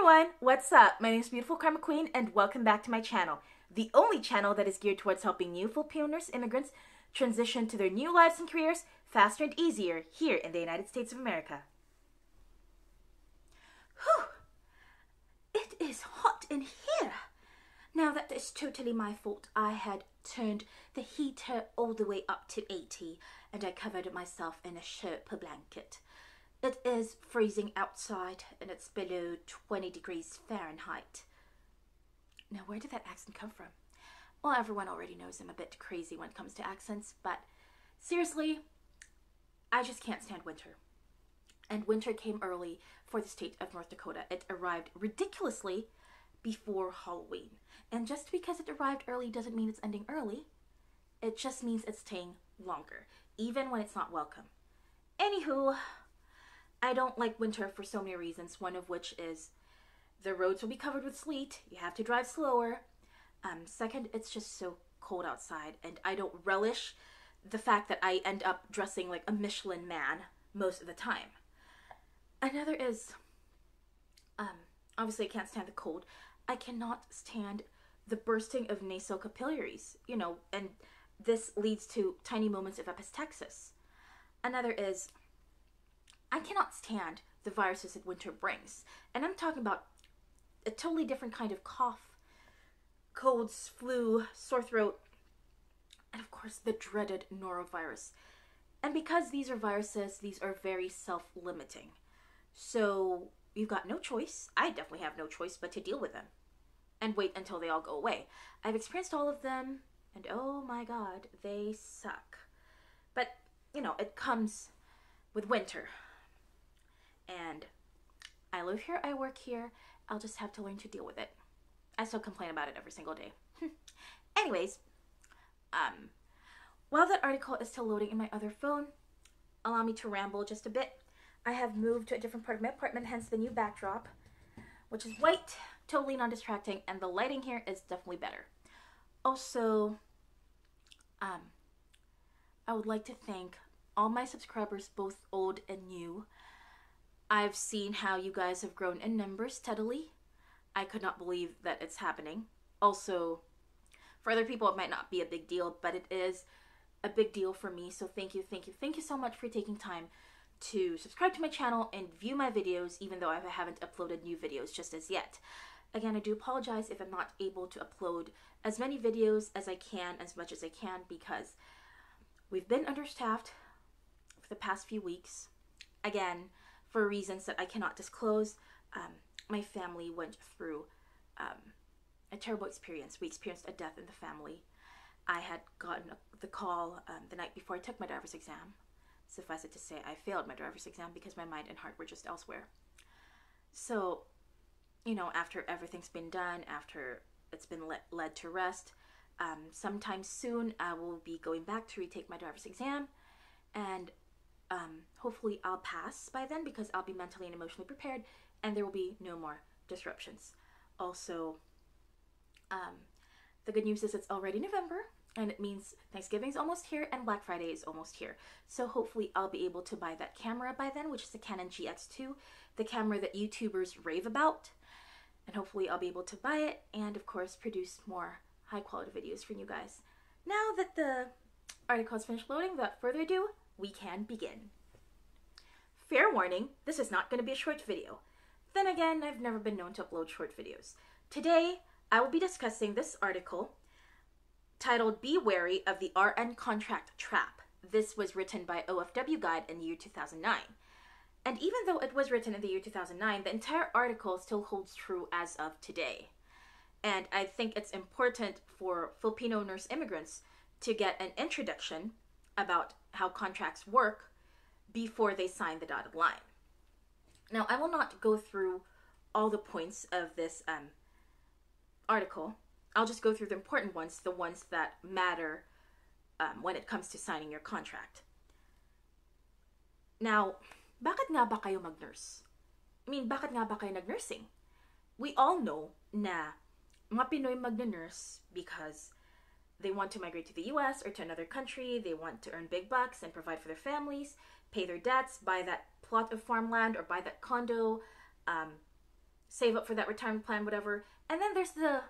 everyone, what's up? My name is Beautifulkarmaqueen and welcome back to my channel, the only channel that is geared towards helping new Filipino immigrants transition to their new lives and careers faster and easier here in the United States of America. Whew! It is hot in here! Now that is totally my fault. I had turned the heater all the way up to 80 and I covered myself in a Sherpa blanket. It is freezing outside and it's below 20 degrees Fahrenheit. Now, where did that accent come from? Well, everyone already knows I'm a bit crazy when it comes to accents, but seriously, I just can't stand winter. And winter came early for the state of North Dakota. It arrived ridiculously before Halloween. And just because it arrived early doesn't mean it's ending early. It just means it's staying longer, even when it's not welcome. Anywho, I don't like winter for so many reasons, one of which is the roads will be covered with sleet. You have to drive slower. Second, it's just so cold outside, and I don't relish the fact that I end up dressing like a Michelin man most of the time. Another is, obviously I can't stand the cold. I cannot stand the bursting of nasal capillaries, and this leads to tiny moments of epistaxis. Another is, I cannot stand the viruses that winter brings. And I'm talking about a totally different kind of cough, colds, flu, sore throat, and of course the dreaded norovirus. And because these are viruses, these are very self-limiting. So you've got no choice, I definitely have no choice but to deal with them and wait until they all go away. I've experienced all of them, and oh my god, they suck. But, it comes with winter. And I live here, I work here, I'll just have to learn to deal with it. I still complain about it every single day. Anyways, while that article is still loading in my other phone, allow me to ramble just a bit. I have moved to a different part of my apartment, hence the new backdrop, which is white, totally non-distracting, and the lighting here is definitely better. Also, I would like to thank all my subscribers, both old and new. I've seen how you guys have grown in numbers steadily. I could not believe that it's happening. Also, for other people it might not be a big deal, but it is a big deal for me. So thank you so much for taking time to subscribe to my channel and view my videos, even though I haven't uploaded new videos just as yet. Again, I do apologize if I'm not able to upload as many videos as I can, as much as I can, because we've been understaffed for the past few weeks. Again, for reasons that I cannot disclose. My family went through a terrible experience. We experienced a death in the family. I had gotten the call the night before I took my driver's exam. Suffice it to say, I failed my driver's exam because my mind and heart were just elsewhere. So, after everything's been done, after it's been led to rest, sometime soon I will be going back to retake my driver's exam, and hopefully I'll pass by then because I'll be mentally and emotionally prepared and there will be no more disruptions. Also, the good news is it's already November, and it means Thanksgiving's almost here and Black Friday is almost here. So hopefully I'll be able to buy that camera by then, which is the Canon GX2, the camera that YouTubers rave about. And hopefully I'll be able to buy it and of course produce more high quality videos for you guys. Now that the article is finished loading, without further ado, we can begin. Fair warning, this is not going to be a short video. Then again, I've never been known to upload short videos. Today, I will be discussing this article titled Be Wary of the RN Contract Trap. This was written by OFW Guide in the year 2009. And even though it was written in the year 2009, the entire article still holds true as of today. And I think it's important for Filipino nurse immigrants to get an introduction about how contracts work before they sign the dotted line. Now, I will not go through all the points of this article. I'll just go through the important ones, the ones that matter when it comes to signing your contract. Now, bakit nga ba kayo mag-nurse? Bakit nga ba kayo nag-nursing? We all know na mga Pinoy mag-nurse because they want to migrate to the US or to another country, they want to earn big bucks and provide for their families, pay their debts, buy that plot of farmland or buy that condo, save up for that retirement plan, whatever. And then there's the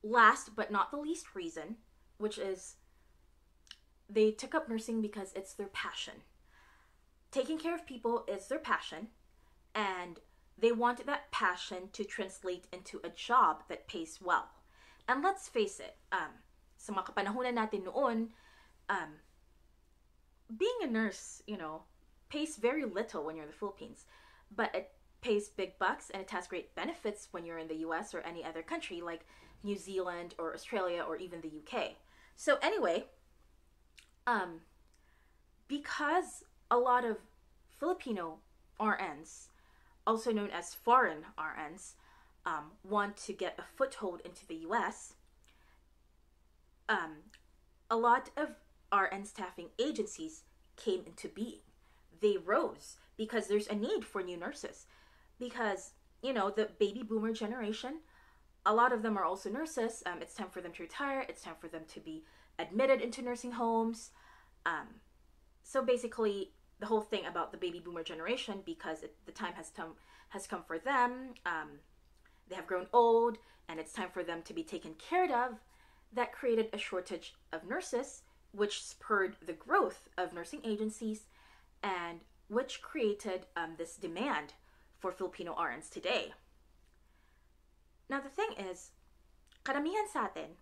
last but not the least reason, which is they took up nursing because it's their passion. Taking care of people is their passion, and they want that passion to translate into a job that pays well. And let's face it, sa mga kapanahunan natin noon, being a nurse, pays very little when you're in the Philippines, but it pays big bucks and it has great benefits when you're in the US or any other country like New Zealand or Australia or even the UK. So anyway, because a lot of Filipino RNs, also known as foreign RNs, want to get a foothold into the US, a lot of RN staffing agencies came into being. They rose because there's a need for new nurses. Because, the baby boomer generation, a lot of them are also nurses. It's time for them to retire. It's time for them to be admitted into nursing homes. So basically, the whole thing about the baby boomer generation, because the time has come for them, they have grown old, and it's time for them to be taken care of, that created a shortage of nurses, which spurred the growth of nursing agencies, and which created this demand for Filipino RNs today. Now the thing is, karamihan sa atin,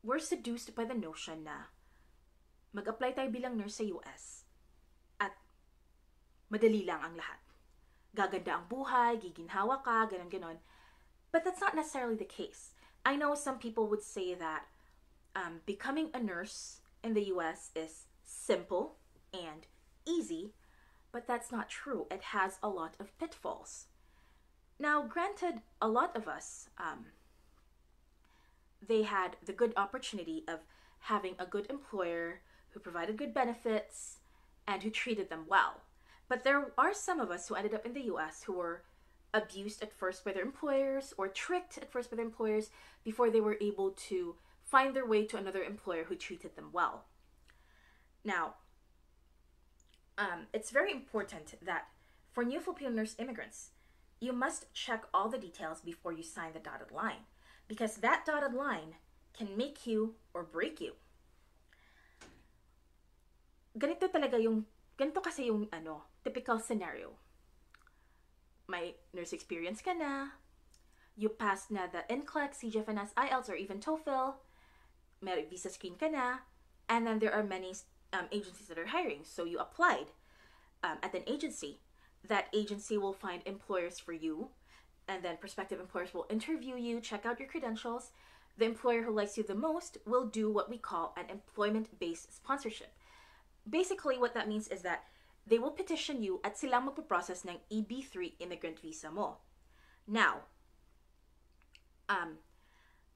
we're seduced by the notion na mag-apply tayo bilang nurse sa US at madali lang ang lahat. Gaganda ang buhay, giginhawa ka, ganon-ganon. But that's not necessarily the case. I know some people would say that becoming a nurse in the US is simple and easy, but that's not true. It has a lot of pitfalls. Now, granted, a lot of us, they had the good opportunity of having a good employer who provided good benefits and who treated them well. But there are some of us who ended up in the US who were abused at first by their employers or tricked at first by their employers before they were able to find their way to another employer who treated them well. Now, it's very important that for new Filipino nurse immigrants, you must check all the details before you sign the dotted line, because that dotted line can make you or break you. Ganito kasi yung typical scenario. May nurse experience ka na, you passed na the NCLEX, CGFNS, IELTS, or even TOEFL, merit visa screen ka na, and then there are many agencies that are hiring. So you applied at an agency. That agency will find employers for you, and then prospective employers will interview you, check out your credentials. The employer who likes you the most will do what we call an employment-based sponsorship. Basically, what that means is that they will petition you at sila magpo-process ng EB3 immigrant visa mo. Now,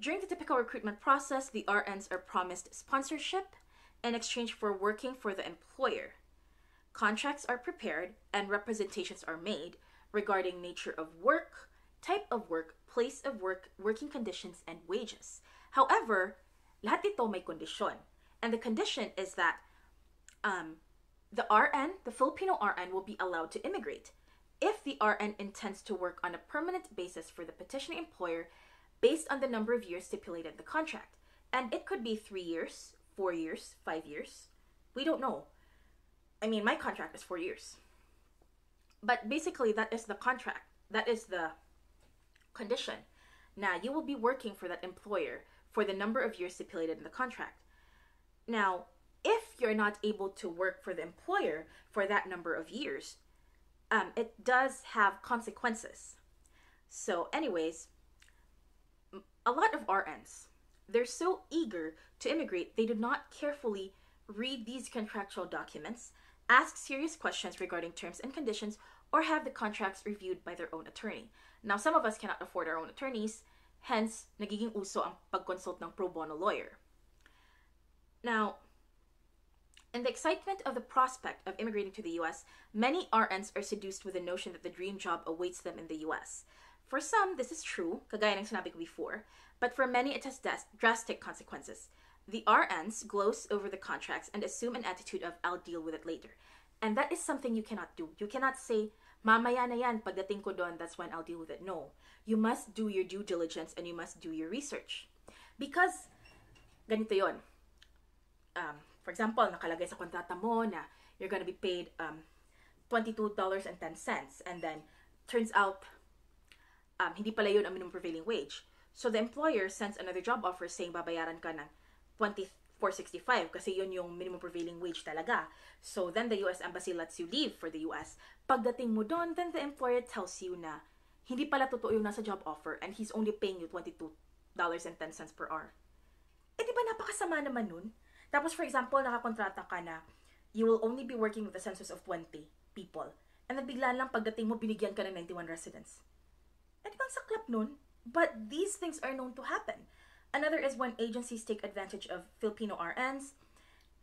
during the typical recruitment process, the RNs are promised sponsorship in exchange for working for the employer. Contracts are prepared and representations are made regarding nature of work, type of work, place of work, working conditions, and wages. However, lahat ito may kondisyon. And the condition is that the Filipino RN will be allowed to immigrate if the RN intends to work on a permanent basis for the petitioning employer based on the number of years stipulated in the contract. And it could be 3 years, 4 years, 5 years. We don't know. I mean, my contract is 4 years. But basically, that is the contract. That is the condition. Now, you will be working for that employer for the number of years stipulated in the contract. Now, if you're not able to work for the employer for that number of years, it does have consequences. So anyways, a lot of RNs, they're so eager to immigrate, they do not carefully read these contractual documents, ask serious questions regarding terms and conditions, or have the contracts reviewed by their own attorney. Now, some of us cannot afford our own attorneys, hence, nagiging uso ang pag-consult ng pro bono lawyer. Now, in the excitement of the prospect of immigrating to the US, many RNs are seduced with the notion that the dream job awaits them in the US. For some, this is true, kagaya ng sinabi ko before, but for many, it has drastic consequences. The RNs gloss over the contracts and assume an attitude of, I'll deal with it later. And that is something you cannot do. You cannot say, mamaya na yan, pagdating ko doon, that's when I'll deal with it. No. You must do your due diligence and you must do your research. Because, ganito yon. For example, nakalagay sa kontrata mo na you're gonna be paid $22.10 and then turns out hindi pala yun ang minimum prevailing wage. So the employer sends another job offer saying babayaran ka ng $24.65 kasi yun yung minimum prevailing wage talaga. So then the US Embassy lets you leave for the US. Pagdating mo doon, then the employer tells you na hindi pala totoo yung nasa job offer and he's only paying you $22.10 per hour. Eh di ba napakasama naman nun? Tapos for example, nakakontrata ka na you will only be working with a census of 20 people. And then bigla lang pagdating mo, binigyan ka ng 91 residents. Eh di ba ang saklap nun? But these things are known to happen. Another is when agencies take advantage of Filipino RNs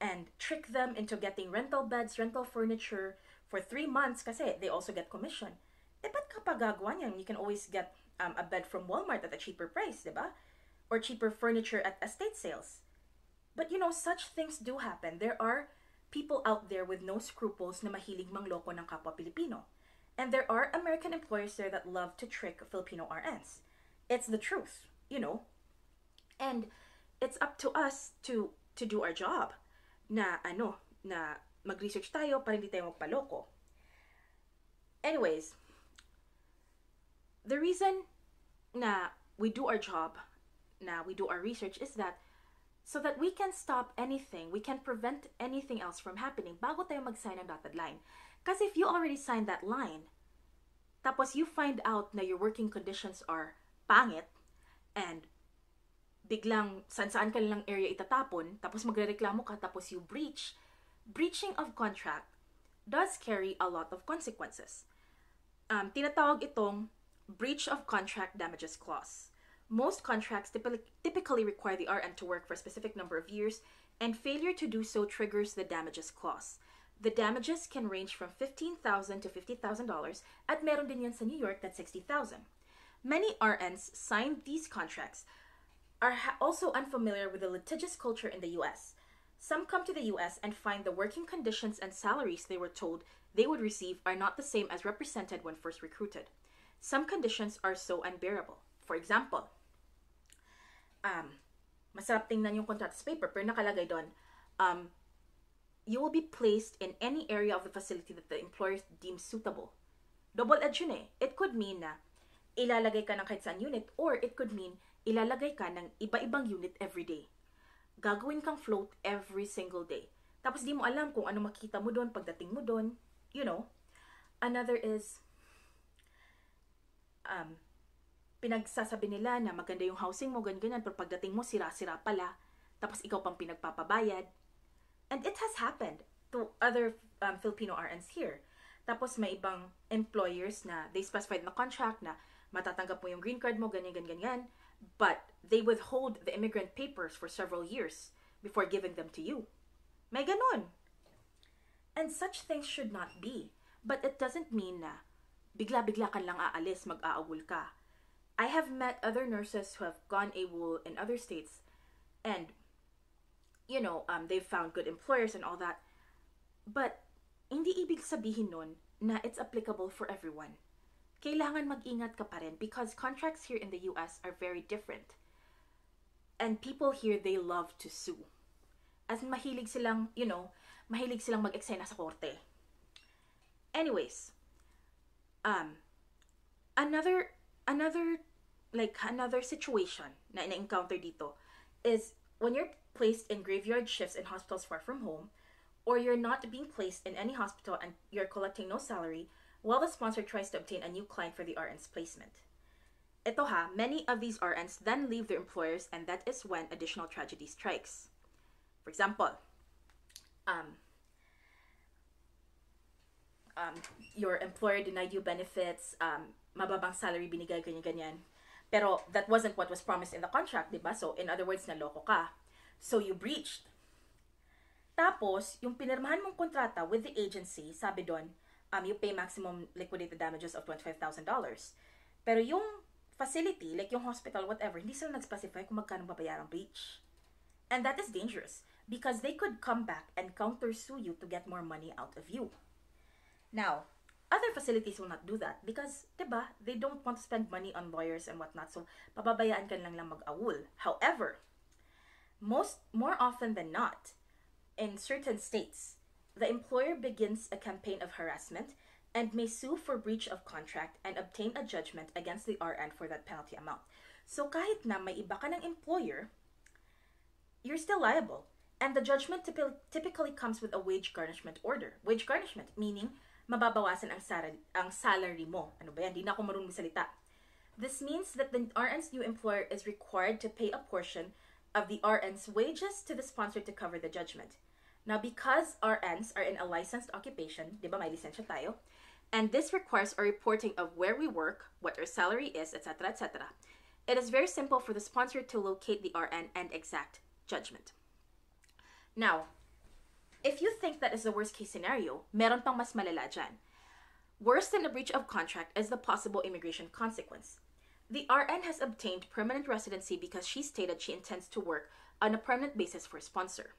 and trick them into getting rental beds, rental furniture for 3 months kasi they also get commission. Eh, ba't kapag gagawa niyan? You can always get a bed from Walmart at a cheaper price, diba? Or cheaper furniture at estate sales. But you know, such things do happen. There are people out there with no scruples na mahilig mangloko ng kapwa Pilipino. And there are American employers there that love to trick Filipino RNs. It's the truth, you know. And it's up to us to do our job. Na mag-research tayo para hindi tayo magpaloko. Anyways, the reason na we do our job, na we do our research is that so that we can stop anything, we can prevent anything else from happening bago tayo mag-sign ng dotted line. Kasi if you already signed that line, tapos you find out na your working conditions are pangit, and biglang saan ka lang area itatapon, tapos magrereklamo ka, tapos you breaching of contract does carry a lot of consequences. Tinatawag itong breach of contract damages clause. Most contracts typically require the RN to work for a specific number of years, and failure to do so triggers the damages clause. The damages can range from $15,000 to $50,000, at meron din yan sa New York that's $60,000. Many RNs signed these contracts are also unfamiliar with the litigious culture in the US. Some come to the US and find the working conditions and salaries they were told they would receive are not the same as represented when first recruited. Some conditions are so unbearable. For example, masarap tingnan yung contract paper, pero nakalagay doon, you will be placed in any area of the facility that the employer deems suitable. Double-edged yun eh. It could mean na ilalagay ka ng kahit saan unit, or it could mean ilalagay ka ng iba-ibang unit every day. Gagawin kang float every single day. Tapos di mo alam kung ano makita mo doon pagdating mo doon. You know. Another is, pinagsasabi nila na maganda yung housing mo, ganyan, pero pagdating mo, sira-sira pala. Tapos ikaw pang pinagpapabayad. And it has happened to other Filipino RNs here. Tapos may ibang employers na they specified in the contract na matatanggap mo yung green card mo, ganyan. But they withhold the immigrant papers for several years before giving them to you. May ganon. And such things should not be. But it doesn't mean na bigla-bigla ka lang aalis, mag-aawol ka. I have met other nurses who have gone AWOL in other states, and you know, they've found good employers and all that. But hindi ibig sabihin nun na it's applicable for everyone. Kailangan mag-ingat ka pa rin because contracts here in the US are very different. And people here, they love to sue. As mahilig silang, you know, mahilig silang mag-eksena sa korte. Anyways, another situation na ina-encounter dito is when you're placed in graveyard shifts in hospitals far from home, or you're not being placed in any hospital and you're collecting no salary while the sponsor tries to obtain a new client for the RN's placement. Ito ha, many of these RNs then leave their employers, and that is when additional tragedy strikes. For example, your employer denied you benefits, mababang salary binigay, ganyan. Pero that wasn't what was promised in the contract, diba? So, in other words, naloko ka. So, you breached. Tapos, yung pinirmahan mong kontrata with the agency, sabi doon, you pay maximum liquidated damages of $25,000. Pero yung facility, like yung hospital, whatever, hindi sila nag-specify kung magkano babayarang breach. And that is dangerous. because they could come back and countersue you to get more money out of you. Now, other facilities will not do that because, diba, they don't want to spend money on lawyers and whatnot, so pababayaan ka lang mag-awol. However, more often than not, in certain states, the employer begins a campaign of harassment and may sue for breach of contract and obtain a judgment against the RN for that penalty amount. So kahit na may iba ka ng employer, you're still liable. And the judgment typically comes with a wage garnishment order. Wage garnishment, meaning mababawasan ang salary mo. Ano ba yan? Di na ako marunong salita. This means that the RN's new employer is required to pay a portion of the RN's wages to the sponsor to cover the judgment. Now, because RNs are in a licensed occupation, di ba may lisensya tayo, and this requires a reporting of where we work, what our salary is, etc., etc., it is very simple for the sponsor to locate the RN and exact judgment. Now, if you think that is the worst case scenario, meron pang mas malala dyan. Worse than a breach of contract is the possible immigration consequence. The RN has obtained permanent residency because she stated she intends to work on a permanent basis for a sponsor.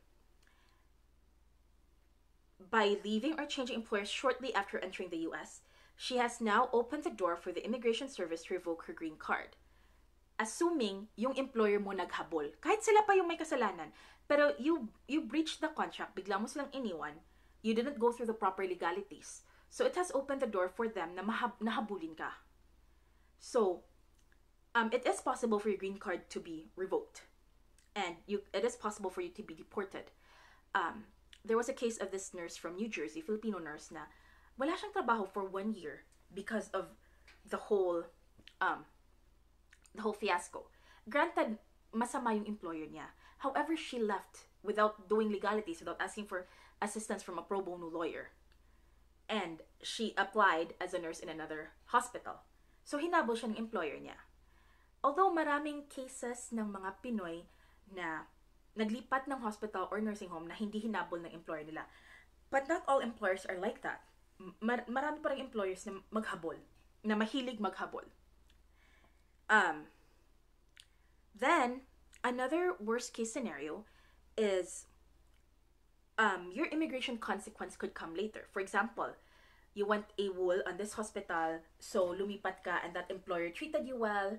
By leaving or changing employers shortly after entering the US, she has now opened the door for the immigration service to revoke her green card. Assuming yung employer mo naghabol, kahit sila pa yung may kasalanan, pero you breached the contract, bigla mo silang iniwan, you didn't go through the proper legalities. So it has opened the door for them na nahabulin ka. So, it is possible for your green card to be revoked. And it is possible for you to be deported. There was a case of this nurse from New Jersey, Filipino nurse, na wala siyang trabaho for 1 year because of the whole fiasco. Granted, masama yung employer niya. However, she left without doing legalities, without asking for assistance from a pro bono lawyer. And she applied as a nurse in another hospital. So, hinabol siya ng employer niya. Although maraming cases ng mga Pinoy na naglipat ng hospital or nursing home na hindi hinabol ng employer nila. But not all employers are like that. Marami pa rin employers na maghabol, na mahilig maghabol. Then, another worst case scenario is your immigration consequence could come later. For example, you went AWOL on this hospital, so lumipat ka and that employer treated you well,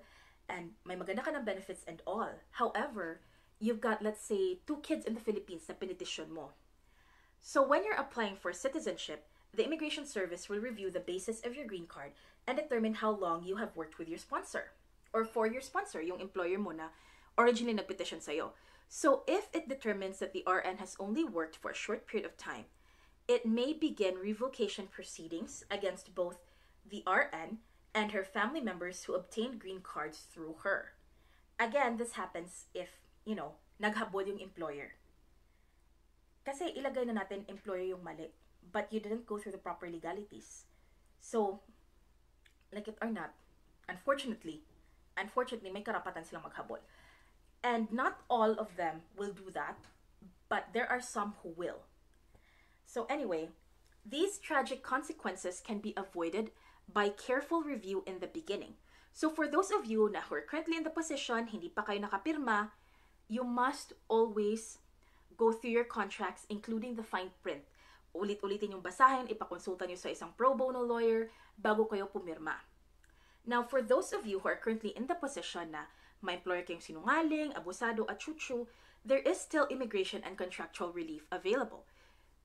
and may maganda ka ng benefits and all. However, you've got, let's say, 2 kids in the Philippines na pinitisyon mo. So when you're applying for citizenship, the immigration service will review the basis of your green card and determine how long you have worked with your sponsor. Or for your sponsor, yung employer mo na originally nagpetition sa'yo. So if it determines that the RN has only worked for a short period of time, it may begin revocation proceedings against both the RN and her family members who obtained green cards through her. Again, this happens if, naghabol yung employer. Kasi ilagay na natin employer yung mali, but you didn't go through the proper legalities. So, like it or not, unfortunately, may karapatan silang maghabol. And not all of them will do that, but there are some who will. So anyway, these tragic consequences can be avoided by careful review in the beginning. So for those of you na who are currently in the position, hindi pa kayo nakapirma, you must always go through your contracts, including the fine print. Ulit-ulitin yung basahin, ipakonsulta nyo sa isang pro bono lawyer bago kayo pumirma. Now, for those of you who are currently in the position na may employer kayong sinungaling, abusado, at chuchu, there is still immigration and contractual relief available.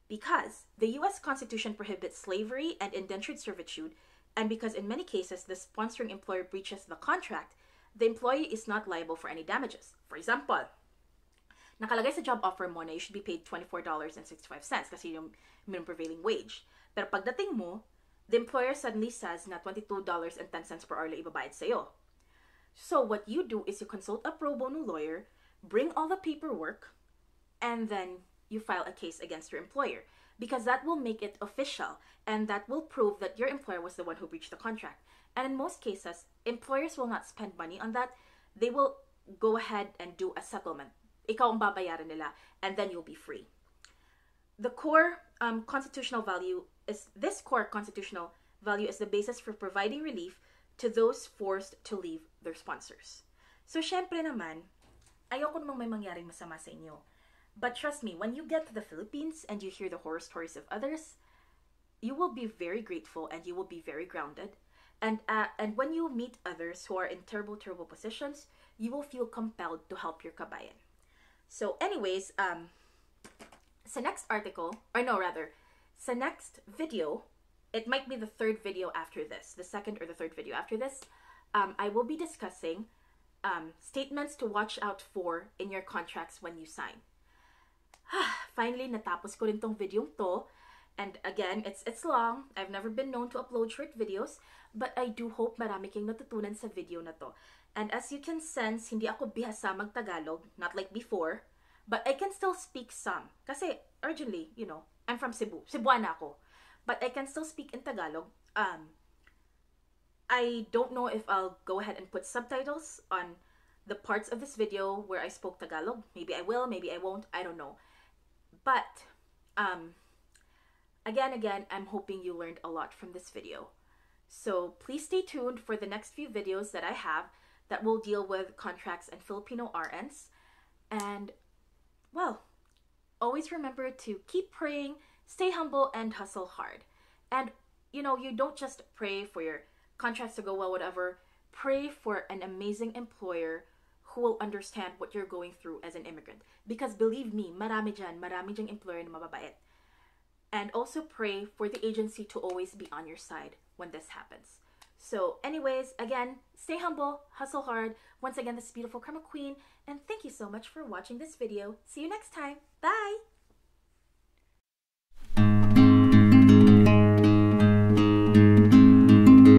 Because the US Constitution prohibits slavery and indentured servitude, and because in many cases the sponsoring employer breaches the contract, the employee is not liable for any damages. For example, nakalagay sa job offer mo na you should be paid $24.65 kasi yung minimum prevailing wage. Pero pagdating mo, the employer suddenly says na $22.10 per hour lang ibabayad sa'yo. So what you do is you consult a pro bono lawyer, bring all the paperwork, and then you file a case against your employer. Because that will make it official, and that will prove that your employer was the one who breached the contract. And in most cases, employers will not spend money on that. They will go ahead and do a settlement. Ikaw ang babayaran nila, and then you'll be free. The core constitutional value is the basis for providing relief to those forced to leave their sponsors. So, syempre naman, ayoko namang may mangyaring masama sa inyo. But trust me, when you get to the Philippines and you hear the horror stories of others, you will be very grateful and you will be very grounded. And when you meet others who are in terrible, terrible positions, you will feel compelled to help your kabayan. So, anyways, sa next article, or no, rather, sa next video, it might be the third video after this, the second or the third video after this, I will be discussing statements to watch out for in your contracts when you sign. Finally, natapos ko rin tong video to. And again, it's long. I've never been known to upload short videos, but I do hope marami kayong natutunan sa video na to. And as you can sense, hindi ako bihasa mag-Tagalog, not like before, but I can still speak some. Kasi, originally, you know, I'm from Cebu. Cebuana ako. But I can still speak in Tagalog. I don't know if I'll go ahead and put subtitles on the parts of this video where I spoke Tagalog. Maybe I will, maybe I won't, I don't know. But, again, I'm hoping you learned a lot from this video. So please stay tuned for the next few videos that I have that will deal with contracts and Filipino RNs. And, well, always remember to keep praying, stay humble, and hustle hard. And, you know, you don't just pray for your contracts to go well, whatever. Pray for an amazing employer who will understand what you're going through as an immigrant. Because believe me, marami dyan employer na mababait. And also pray for the agency to always be on your side when this happens. So anyways, again, stay humble, hustle hard. Once again, this is Beautiful Karma Queen, and thank you so much for watching this video. See you next time. Bye!